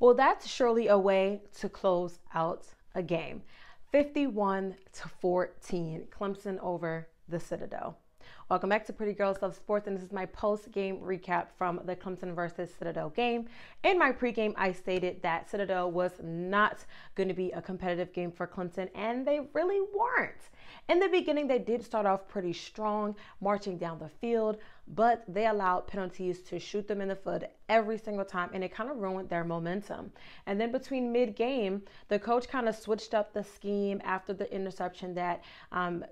Well, that's surely a way to close out a game. 51-14, Clemson over the Citadel. Welcome back to Pretty Girls Love Sports, and this is my post-game recap from the Clemson versus Citadel game. In my pregame, I stated that Citadel was not going to be a competitive game for Clemson, and they really weren't. In the beginning, they did start off pretty strong, marching down the field, but they allowed penalties to shoot them in the foot every single time, and it kind of ruined their momentum. And then between mid-game, the coach kind of switched up the scheme after the interception that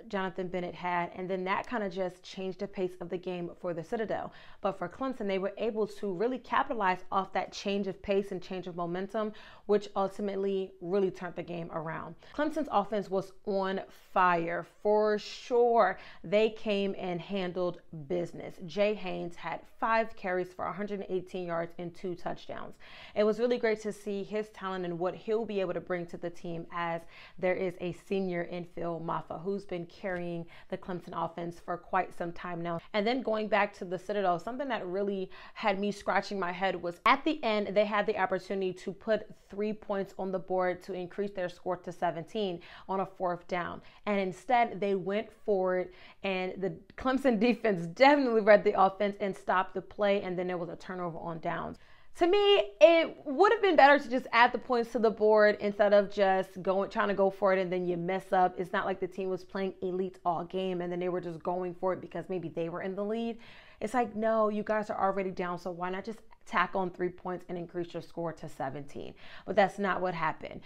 Jonathan Bennett had, and then that kind of just changed the pace of the game for the Citadel. But for Clemson, they were able to really capitalize off that change of pace and change of momentum, which ultimately really turned the game around. Clemson's offense was on fire for sure. They came and handled business. Jay Haynes had 5 carries for 118 yards and 2 touchdowns. It was really great to see his talent and what he'll be able to bring to the team, as there is a senior in Phil Maffa who's been carrying the Clemson offense for quite some time now. And then going back to the Citadel, something that really had me scratching my head was at the end, they had the opportunity to put 3 points on the board to increase their score to 17 on a 4th down. And instead, they went forward, and the Clemson defense definitely read the offense and stopped the play, and then there was a turnover on downs. To me, it would have been better to just add the points to the board instead of just trying to go for it and then you mess up. It's not like the team was playing elite all game and then they were just going for it because maybe they were in the lead. It's like, no, you guys are already down, so why not just tack on 3 points and increase your score to 17? But that's not what happened.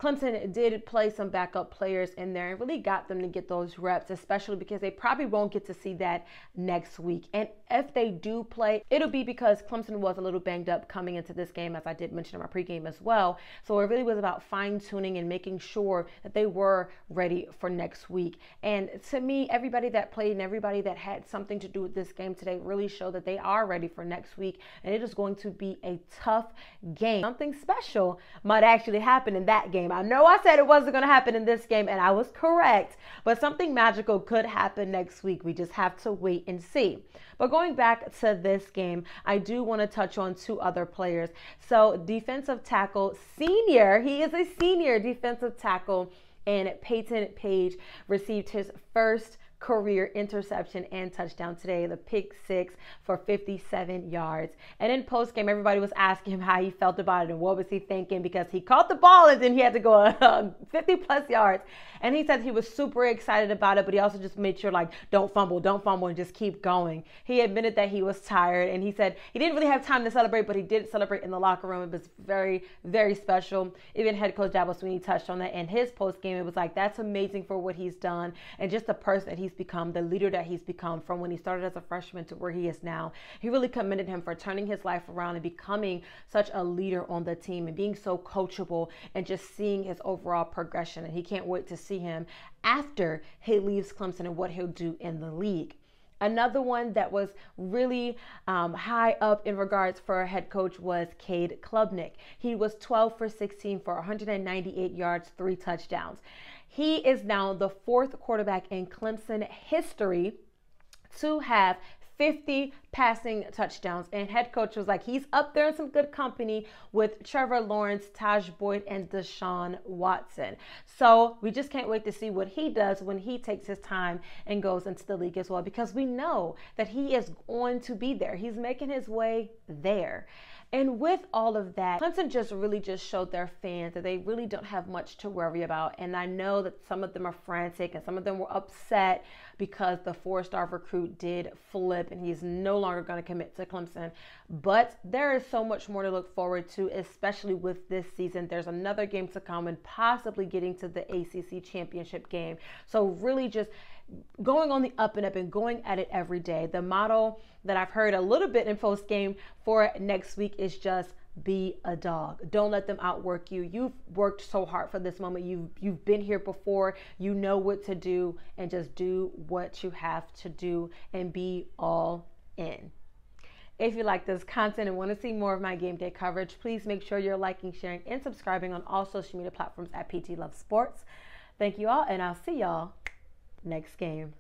Clemson did play some backup players in there and really got them to get those reps, especially because they probably won't get to see that next week. And if they do play, it'll be because Clemson was a little banged up coming into this game, as I did mention in my pregame as well. So it really was about fine-tuning and making sure that they were ready for next week. And to me, everybody that played and everybody that had something to do with this game today really showed that they are ready for next week. And it is going to be a tough game. Something special might actually happen in that game. I know I said it wasn't going to happen in this game, and I was correct, but something magical could happen next week. We just have to wait and see. But going back to this game, I do want to touch on 2 other players. So defensive tackle senior, he is a senior defensive tackle, and Peyton Page received his first career interception and touchdown today, the pick 6 for 57 yards. And in post game, everybody was asking him how he felt about it and what was he thinking, because he caught the ball and then he had to go 50 plus yards. And he said he was super excited about it, but he also just made sure, like, don't fumble, and just keep going. He admitted that he was tired, and he said he didn't really have time to celebrate, but he did celebrate in the locker room. It was very, very special. Even head coach Dabo Sweeney touched on that in his post game. It was like, that's amazing for what he's done and just the person that he's become, the leader that he's become from when he started as a freshman to where he is now. He really commended him for turning his life around and becoming such a leader on the team and being so coachable and just seeing his overall progression. And he can't wait to see him after he leaves Clemson and what he'll do in the league. Another one that was really high up in regards for a head coach was Cade Klubnik. He was 12 for 16 for 198 yards, 3 touchdowns. He is now the 4th quarterback in Clemson history to have 50 passing touchdowns, and head coach was like, he's up there in some good company with Trevor Lawrence, Taj Boyd, and Deshaun Watson. So we just can't wait to see what he does when he takes his time and goes into the league as well, because we know that he is going to be there. He's making his way there. And with all of that, Clemson really showed their fans that they really don't have much to worry about. And I know that some of them are frantic and some of them were upset because the 4-star recruit did flip and he's no longer going to commit to Clemson. But there is so much more to look forward to, especially with this season. There's another game to come and possibly getting to the ACC Championship game. So really just going on the up and up and going at it every day. The motto that I've heard a little bit in post game for next week is just be a dog. Don't let them outwork you. You've worked so hard for this moment. You've been here before. You know what to do, and just do what you have to do and be all in. If you like this content and want to see more of my game day coverage, please make sure you're liking, sharing, and subscribing on all social media platforms at PT Love Sports. Thank you all, and I'll see y'all next game.